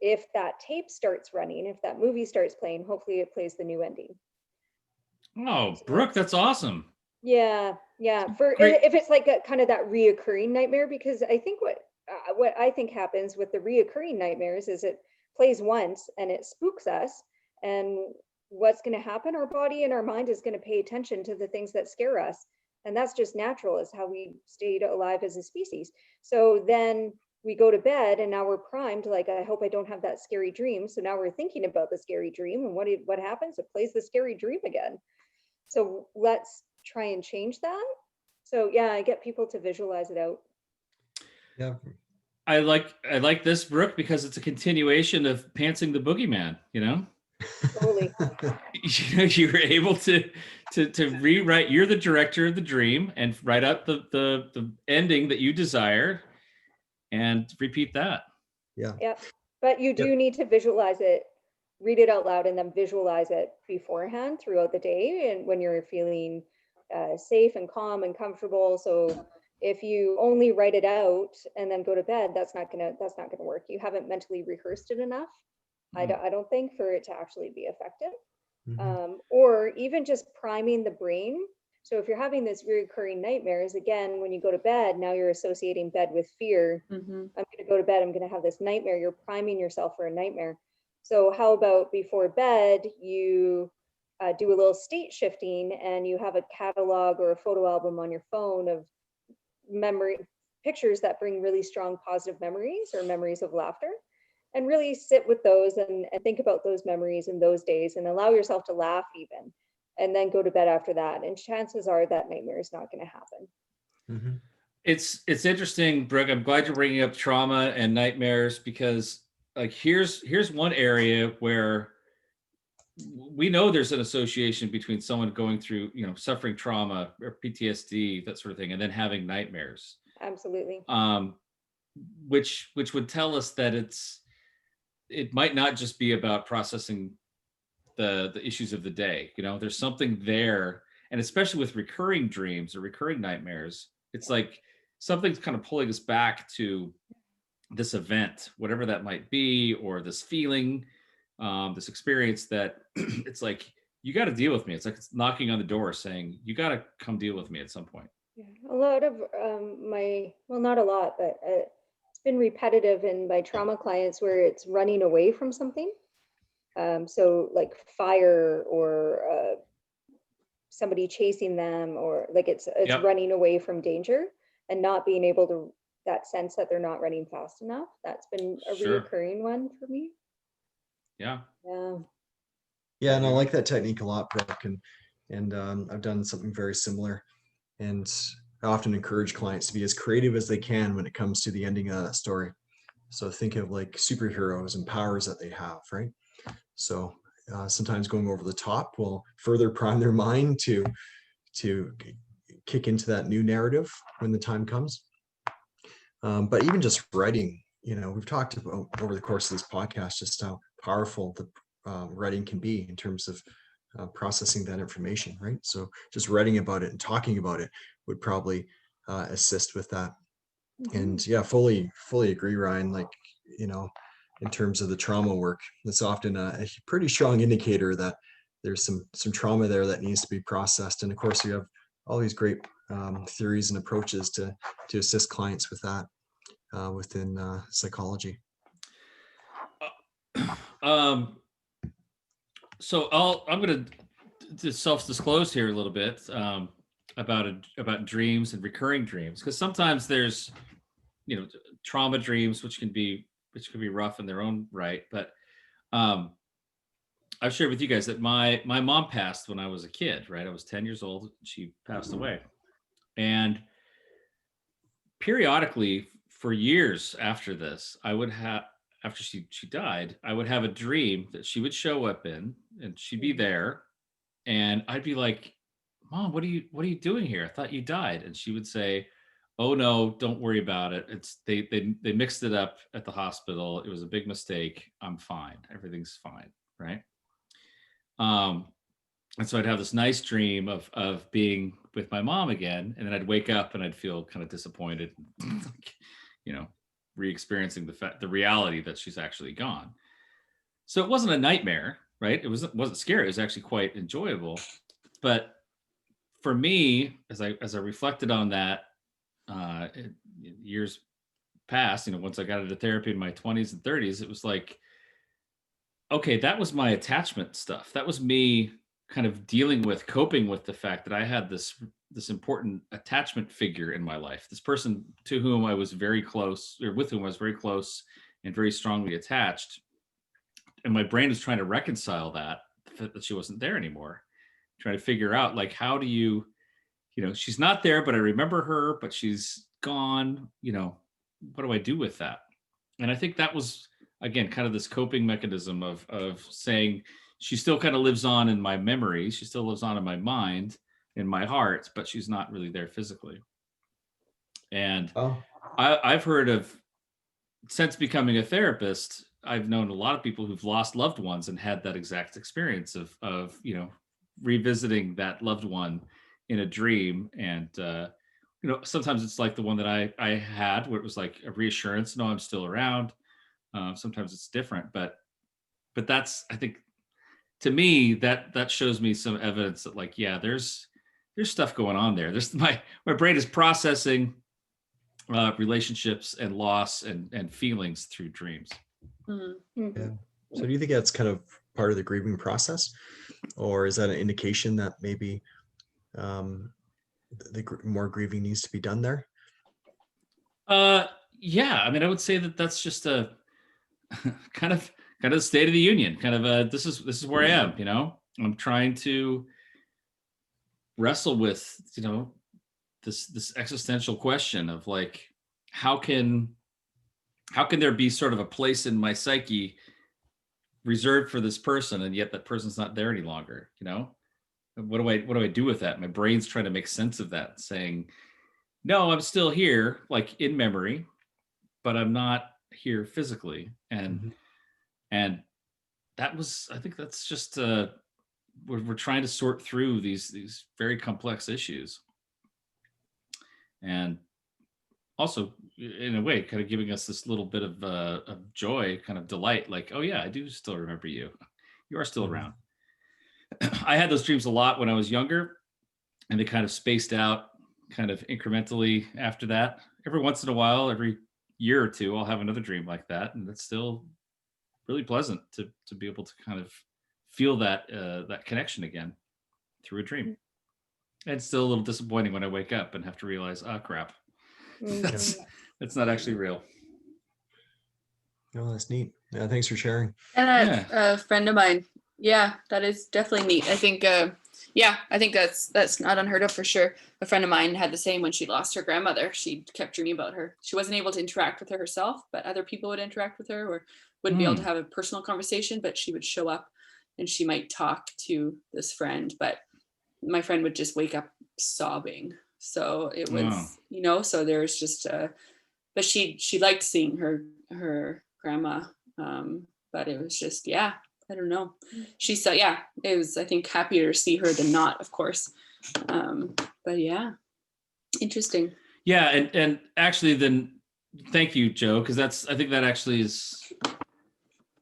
[SPEAKER 2] if that tape starts running, if that movie starts playing, hopefully it plays the new ending.
[SPEAKER 1] Oh, Brooke, that's awesome.
[SPEAKER 2] Yeah.
[SPEAKER 1] Great.
[SPEAKER 2] If it's like kind of that reoccurring nightmare, because I think what I think happens with the reoccurring nightmares is it plays once and it spooks us. And what's going to happen? Our body and our mind is going to pay attention to the things that scare us. And that's just natural. It's how we stayed alive as a species. So then we go to bed and now we're primed, like, I hope I don't have that scary dream. So now we're thinking about the scary dream, and what happens? It plays the scary dream again. So let's try and change that. So yeah, I get people to visualize it out.
[SPEAKER 4] Yeah.
[SPEAKER 1] I like this, Brooke, because it's a continuation of Pantsing the Boogeyman,
[SPEAKER 2] Totally.
[SPEAKER 1] You were able to rewrite. You're the director of the dream, and write out the ending that you desire, and repeat that.
[SPEAKER 4] Yeah.
[SPEAKER 2] But you do need to visualize it, read it out loud, and then visualize it beforehand throughout the day, and when you're feeling safe and calm and comfortable. So if you only write it out and then go to bed, that's not gonna work. You haven't mentally rehearsed it enough. I don't think, for it to actually be effective. Or even just priming the brain. So if you're having this recurring nightmares, again, when you go to bed, now you're associating bed with fear.
[SPEAKER 3] Mhm.
[SPEAKER 2] I'm going to go to bed, I'm going to have this nightmare. You're priming yourself for a nightmare. So how about before bed, you do a little state shifting and you have a catalog or a photo album on your phone of memory pictures that bring really strong positive memories or memories of laughter, and really sit with those and think about those memories in those days and allow yourself to laugh even, and then go to bed after that. And chances are that nightmare is not going to happen.
[SPEAKER 4] Mhm.
[SPEAKER 1] It's interesting, Brooke. I'm glad you're bringing up trauma and nightmares, because like here's one area where we know there's an association between someone going through, suffering trauma or PTSD, that sort of thing, and then having nightmares.
[SPEAKER 2] Absolutely.
[SPEAKER 1] Which would tell us that it might not just be about processing the issues of the day. There's something there, and especially with recurring dreams or recurring nightmares, it's like something's kind of pulling us back to this event, whatever that might be, or this feeling, this experience that it's like, you got to deal with me. It's like it's knocking on the door saying, you got to come deal with me at some point.
[SPEAKER 2] Yeah. A lot of well, not a lot, but it's been repetitive in my trauma clients where it's running away from something. So like fire or somebody chasing them, or like it's
[SPEAKER 1] Yep.
[SPEAKER 2] running away from danger and not being able to, that sense that they're not running fast enough. That's been a
[SPEAKER 1] Sure.
[SPEAKER 2] reoccurring one for me.
[SPEAKER 1] Yeah.
[SPEAKER 2] Yeah.
[SPEAKER 4] Yeah, and I like that technique a lot, Brooke, and I've done something very similar. And I often encourage clients to be as creative as they can when it comes to the ending of that story. So think of like superheroes and powers that they have, right? So sometimes going over the top will further prime their mind to kick into that new narrative when the time comes. But even just writing, we've talked about over the course of this podcast just how powerful the writing can be in terms of processing that information, right? So just writing about it and talking about it would probably assist with that.
[SPEAKER 2] Mm-hmm.
[SPEAKER 4] And yeah, fully agree, Ryan. Like, in terms of the trauma work, that's often a pretty strong indicator that there's some trauma there that needs to be processed. And of course, you have all these great theories and approaches to assist clients with that within psychology.
[SPEAKER 1] So I'm going to self-disclose here a little bit about dreams and recurring dreams, because sometimes there's trauma dreams which can be rough in their own right. But I've shared with you guys that my mom passed when I was a kid, right? I was 10 years old. She passed away. And periodically for years after this, I would have, after she died, I would have a dream that she would show up in, and she'd be there, and I'd be like, Mom, what are you doing here? I thought you died. And she would say, oh no, don't worry about it. It's they mixed it up at the hospital. It was a big mistake. I'm fine. Everything's fine. Right. And so I'd have this nice dream of being with my mom again, and then I'd wake up and I'd feel kind of disappointed, re-experiencing the reality that she's actually gone. So it wasn't a nightmare, right? It wasn't scary. It was actually quite enjoyable. But for me, as I reflected on that, years past, once I got into therapy in my 20s and 30s, it was like, okay, that was my attachment stuff. That was me kind of coping with the fact that I had this important attachment figure in my life, this person to whom I was very close, or with whom I was very close and very strongly attached. And my brain was trying to reconcile that she wasn't there anymore, trying to figure out, like, how do you, she's not there, but I remember her, but she's gone, what do I do with that? And I think that was, again, kind of this coping mechanism of saying, she still kind of lives on in my memories. She still lives on in my mind, in my heart, but she's not really there physically. And I've heard of, since becoming a therapist, I've known a lot of people who've lost loved ones and had that exact experience of revisiting that loved one in a dream. And sometimes it's like the one that I had, where it was like a reassurance, no, I'm still around. Sometimes it's different, but that's, I think, to me, that shows me some evidence that, like, yeah, there's there's stuff going on there. There's my brain is processing relationships and loss and feelings through dreams.
[SPEAKER 2] Mhm.
[SPEAKER 4] Yeah. So do you think that's kind of part of the grieving process, or is that an indication that maybe more grieving needs to be done there?
[SPEAKER 1] Yeah, I mean, I would say that that's just a kind of state of the union, kind of this is where I am, you know. I'm trying to wrestle with, you know, this existential question of like, how can there be sort of a place in my psyche reserved for this person, and yet that person's not there any longer, you know? What do I do with that? My brain's trying to make sense of that, saying, no, I'm still here, like in memory, but I'm not here physically.
[SPEAKER 4] Mhm.
[SPEAKER 1] And that was, I think that's just we're trying to sort through these very complex issues, and also in a way kind of giving us this little bit of joy, kind of delight, like, oh yeah, I do still remember you. You are still
[SPEAKER 4] Mhm.
[SPEAKER 1] around. I had those dreams a lot when I was younger, and they kind of spaced out kind of incrementally after that. Every once in a while, every year or two, I'll have another dream like that, and it's still really pleasant to be able to kind of feel that that connection again through a dream. And it's still a little disappointing when I wake up and have to realize, oh crap, that's
[SPEAKER 2] Mhm.
[SPEAKER 1] not actually real.
[SPEAKER 4] Oh, that's neat. Yeah, thanks for sharing.
[SPEAKER 3] And
[SPEAKER 1] Yeah.
[SPEAKER 3] a friend of mine. Yeah, that is definitely neat. I think, yeah, I think that's not unheard of for sure. A friend of mine had the same when she lost her grandmother. She kept dreaming about her. She wasn't able to interact with her herself, but other people would interact with her or wouldn't be able to have a personal conversation, but she would show up and she might talk to this friend, but my friend would just wake up sobbing. So it was,
[SPEAKER 1] Wow.
[SPEAKER 3] you know, so there's just, but she liked seeing her grandma. But it was just, yeah, I don't know. She said, yeah, it was, I think, happier to see her than not, of course. But yeah, interesting.
[SPEAKER 1] Yeah, and actually, then thank you, Joe, because I think that actually is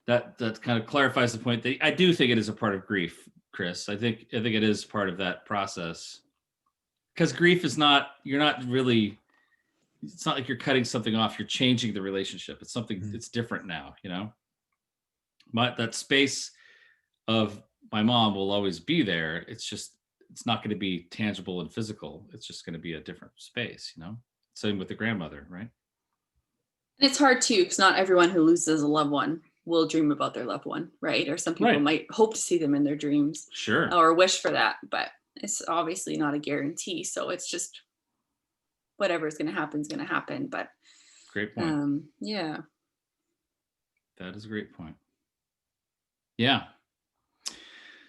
[SPEAKER 1] that kind of clarifies the point that I do think it is a part of grief, Chris. I think it is part of that process, because grief is not, you're not really, it's not like you're cutting something off, you're changing the relationship. It's something,
[SPEAKER 4] Mhm.
[SPEAKER 1] it's different now, you know. That space of my mom will always be there. It's just, it's not going to be tangible and physical. It's just going to be a different space, you know. Same with the grandmother, right?
[SPEAKER 3] And it's hard too, because not everyone who loses a loved one will dream about their loved one, right? Or some people
[SPEAKER 1] Right.
[SPEAKER 3] might hope to see them in their dreams
[SPEAKER 1] Sure.
[SPEAKER 3] or wish for that, but it's obviously not a guarantee. So it's just whatever is going to happen is going to happen. But
[SPEAKER 1] Great point.
[SPEAKER 3] yeah.
[SPEAKER 1] That is a great point. Yeah.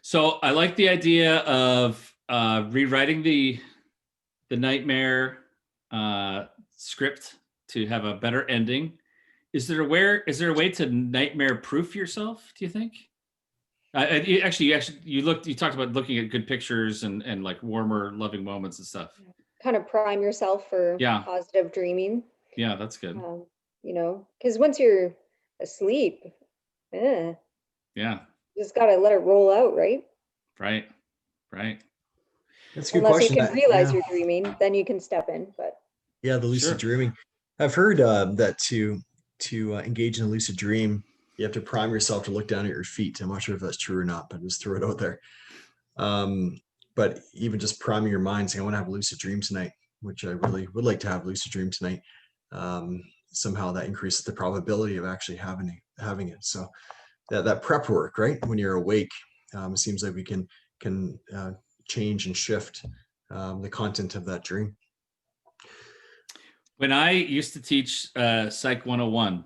[SPEAKER 1] So I like the idea of rewriting the nightmare script to have a better ending. Is there a way to nightmare proof yourself, do you think? You talked about looking at good pictures and like warmer, loving moments and stuff.
[SPEAKER 2] Kind of prime yourself for
[SPEAKER 1] Yeah.
[SPEAKER 2] positive dreaming.
[SPEAKER 1] Yeah, that's good.
[SPEAKER 2] You know, because once you're asleep, you
[SPEAKER 1] Yeah.
[SPEAKER 2] just gotta let it roll out, right?
[SPEAKER 1] Right. Right.
[SPEAKER 4] That's a good
[SPEAKER 2] Unless you
[SPEAKER 4] question.
[SPEAKER 2] can realize
[SPEAKER 4] Yeah.
[SPEAKER 2] you're dreaming, then you can step in. But
[SPEAKER 4] Yeah, the lucid
[SPEAKER 1] Sure.
[SPEAKER 4] dreaming. I've heard that to engage in a lucid dream, you have to prime yourself to look down at your feet. I'm not sure if that's true or not, but just throw it out there. But even just priming your mind, saying, I want to have a lucid dream tonight, which I really would like to have a lucid dream tonight. Somehow that increases the probability of actually having it. So that prep work, right? When you're awake, it seems like we can change and shift the content of that dream.
[SPEAKER 1] When I used to teach Psych 101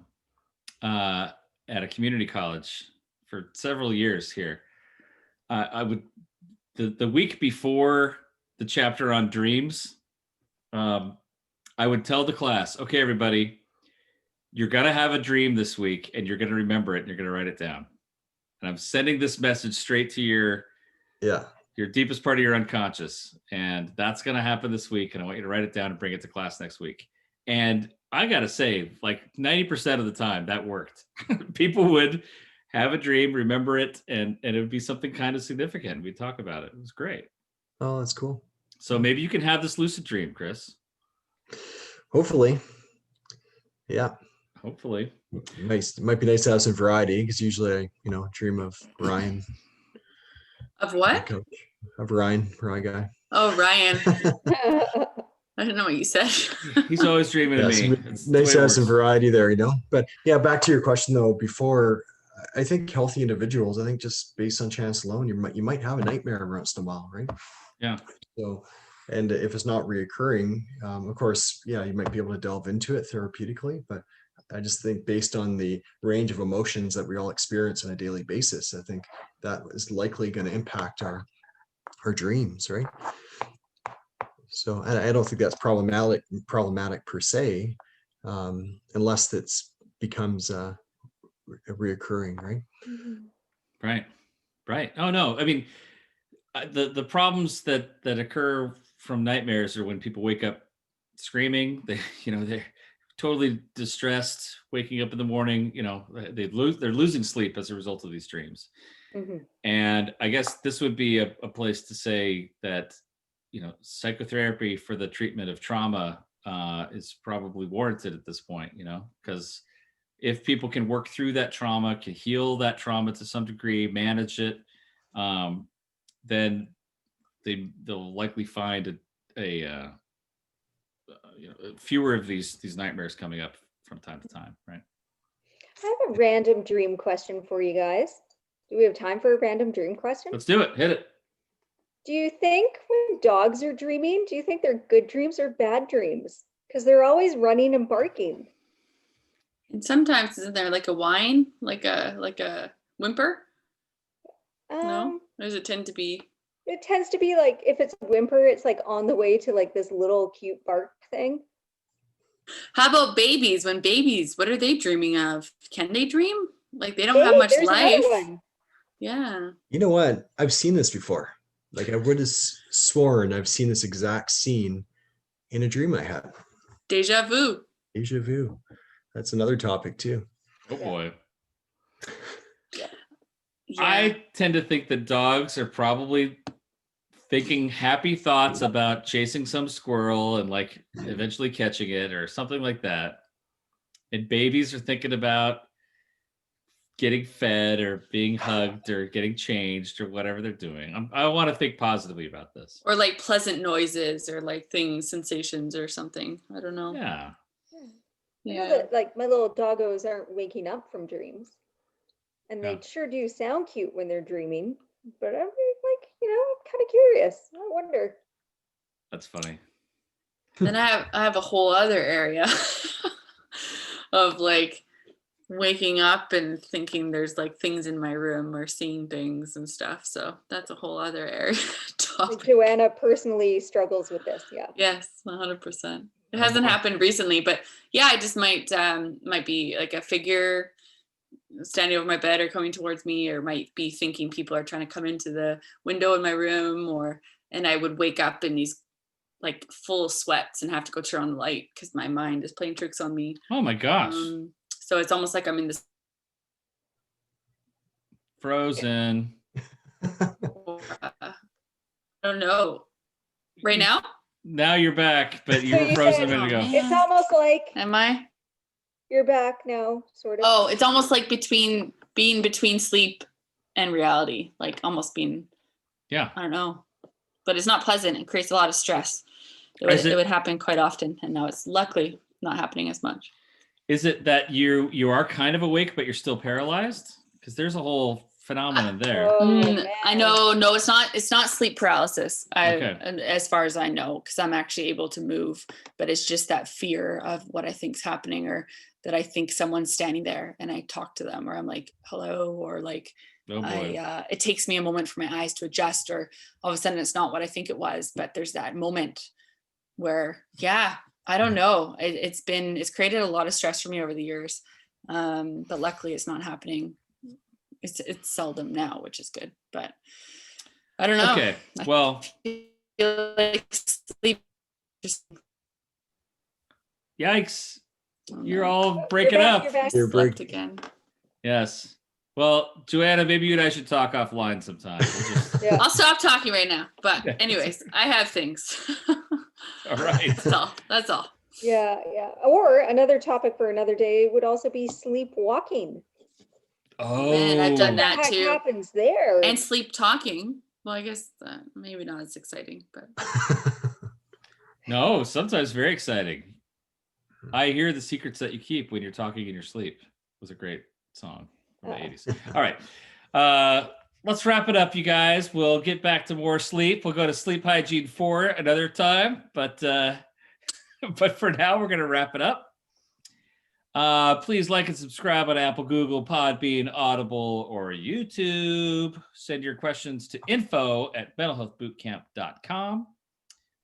[SPEAKER 1] at a community college for several years here, I would, the week before the chapter on dreams, I would tell the class, okay, everybody, you're going to have a dream this week and you're going to remember it and you're going to write it down. And I'm sending this message straight to your deepest part of your unconscious. And that's going to happen this week. And I want you to write it down and bring it to class next week. And I got to say, like 90% of the time that worked. People would have a dream, remember it, and it would be something kind of significant. We'd talk about it. It was great.
[SPEAKER 4] Oh, that's cool.
[SPEAKER 1] So maybe you can have this lucid dream, Chris.
[SPEAKER 4] Hopefully. Yeah.
[SPEAKER 1] Hopefully.
[SPEAKER 4] Nice. It might be nice to have some variety because usually I, dream of Ryan.
[SPEAKER 3] Of
[SPEAKER 4] my
[SPEAKER 3] what?
[SPEAKER 4] coach. Of Ryan guy.
[SPEAKER 3] Oh, Ryan. I didn't know what you said.
[SPEAKER 1] He's always dreaming of
[SPEAKER 4] Yes,
[SPEAKER 1] me. It's the
[SPEAKER 4] nice
[SPEAKER 1] way
[SPEAKER 4] to
[SPEAKER 1] it
[SPEAKER 4] have some
[SPEAKER 1] works.
[SPEAKER 4] variety there, But yeah, back to your question though, before I think healthy individuals, I think just based on chance alone, you might have a nightmare once in a while, right?
[SPEAKER 1] Yeah.
[SPEAKER 4] So, and if it's not reoccurring, of course, yeah, you might be able to delve into it therapeutically, but I just think based on the range of emotions that we all experience on a daily basis, I think that is likely going to impact our dreams, right? So I don't think that's problematic per se, unless it's becomes reoccurring, right?
[SPEAKER 1] Right. Oh no, I mean, the problems that occur from nightmares are when people wake up screaming. They're totally distressed, waking up in the morning. They're losing sleep as a result of these dreams. And I guess this would be a place to say that psychotherapy for the treatment of trauma is probably warranted at this point. Because if people can work through that trauma, can heal that trauma to some degree, manage it, then they'll likely find fewer of these nightmares coming up from time to time, right?
[SPEAKER 2] I have a random dream question for you guys. Do we have time for a random dream question?
[SPEAKER 1] Let's do it. Hit it.
[SPEAKER 2] Do you think when dogs are dreaming, do you think they're good dreams or bad dreams? Because they're always running and barking.
[SPEAKER 3] And sometimes isn't there like a whine, like a whimper? No? Or does it tend to be?
[SPEAKER 2] It tends to be like, if it's a whimper, it's like on the way to like this little cute bark thing.
[SPEAKER 3] How about babies? When babies, what are they dreaming of? Can they dream? Like they don't have much
[SPEAKER 2] there's
[SPEAKER 3] life.
[SPEAKER 2] another one.
[SPEAKER 3] Yeah.
[SPEAKER 4] You know what? I've seen this before. Like I would have sworn I've seen this exact scene in a dream I had.
[SPEAKER 3] Deja vu.
[SPEAKER 4] Deja vu. That's another topic too.
[SPEAKER 1] Oh boy.
[SPEAKER 3] Yeah.
[SPEAKER 1] I tend to think that dogs are probably thinking happy thoughts about chasing some squirrel and like eventually catching it or something like that. And babies are thinking about getting fed or being hugged or getting changed or whatever they're doing. I want to think positively about this.
[SPEAKER 3] Or like pleasant noises or like things, sensations or something. I don't know.
[SPEAKER 1] Yeah.
[SPEAKER 2] I know that like my little doggos aren't waking up from dreams. And they sure do sound cute when they're dreaming. But I'm like, kind of curious. I wonder.
[SPEAKER 1] That's funny.
[SPEAKER 3] Then I have a whole other area of like waking up and thinking there's like things in my room or seeing things and stuff. So that's a whole other area.
[SPEAKER 2] Like Joanna personally struggles with this. Yeah.
[SPEAKER 3] Yes, 100%. It hasn't happened recently, but yeah, I just might be like a figure standing over my bed or coming towards me, or might be thinking people are trying to come into the window in my room, and I would wake up in these like full sweats and have to go turn on the light because my mind is playing tricks on me.
[SPEAKER 1] Oh my gosh.
[SPEAKER 3] So it's almost like I'm in this
[SPEAKER 1] frozen.
[SPEAKER 3] I don't know. Right now?
[SPEAKER 1] Now you're back, but you were frozen a minute ago.
[SPEAKER 2] It's almost like.
[SPEAKER 3] Am I?
[SPEAKER 2] You're back now, sort of.
[SPEAKER 3] Oh, it's almost like being between sleep and reality, like almost being.
[SPEAKER 1] Yeah.
[SPEAKER 3] I don't know, but it's not pleasant. It creates a lot of stress. It would happen quite often, and now it's luckily not happening as much.
[SPEAKER 1] Is it that you are kind of awake, but you're still paralyzed? Because there's a whole phenomenon there.
[SPEAKER 3] I know. No, it's not. It's not sleep paralysis.
[SPEAKER 1] Okay.
[SPEAKER 3] As far as I know, because I'm actually able to move, but it's just that fear of what I think's happening, or that I think someone's standing there, and I talk to them, or I'm like, hello, or like, it takes me a moment for my eyes to adjust, or all of a sudden it's not what I think it was, but there's that moment where, I don't know. It's created a lot of stress for me over the years, but luckily it's not happening. It's seldom now, which is good, but I don't know.
[SPEAKER 1] Okay, well,
[SPEAKER 3] I feel like sleep just.
[SPEAKER 1] Yikes! You're all breaking up.
[SPEAKER 2] You're back.
[SPEAKER 4] You're
[SPEAKER 3] Slept again.
[SPEAKER 1] Yes. Well, Joanna, maybe you and I should talk offline sometime. We'll just...
[SPEAKER 2] Yeah.
[SPEAKER 3] I'll stop talking right now. But anyways, I have things.
[SPEAKER 1] All right.
[SPEAKER 3] That's all.
[SPEAKER 2] Yeah, yeah. Or another topic for another day would also be sleepwalking.
[SPEAKER 1] Oh,
[SPEAKER 3] Man, I've done
[SPEAKER 2] What
[SPEAKER 3] that
[SPEAKER 2] the heck
[SPEAKER 3] too.
[SPEAKER 2] happens there?
[SPEAKER 3] And sleep talking. Well, I guess maybe not as exciting, but
[SPEAKER 1] no, sometimes very exciting. I hear the secrets that you keep when you're talking in your sleep. Was a great song from the 80s. All right. Let's wrap it up, you guys. We'll get back to more sleep. We'll go to sleep hygiene 4 another time, but for now, we're going to wrap it up. Please like and subscribe on Apple, Google, Podbean, Audible, or YouTube. Send your questions to info@mentalhealthbootcamp.com.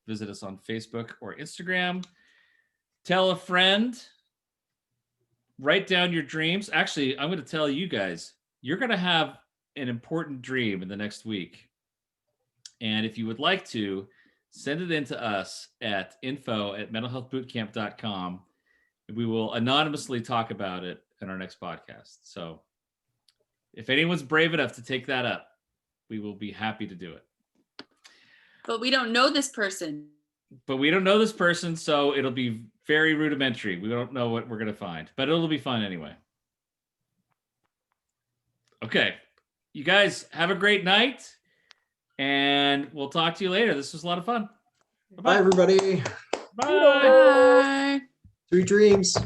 [SPEAKER 1] Visit us on Facebook or Instagram. Tell a friend. Write down your dreams. Actually, I'm going to tell you guys, you're going to have an important dream in the next week. And if you would like to, send it in to us at info@mentalhealthbootcamp.com. We will anonymously talk about it in our next podcast. So if anyone's brave enough to take that up, we will be happy to do it.
[SPEAKER 3] but we don't know this person.
[SPEAKER 1] So it'll be very rudimentary. We don't know what we're going to find, but it'll be fun anyway. Okay. You guys have a great night, and we'll talk to you later. This was a lot of fun.
[SPEAKER 4] Bye, everybody.
[SPEAKER 1] Bye.
[SPEAKER 3] Bye.
[SPEAKER 4] Sweet dreams.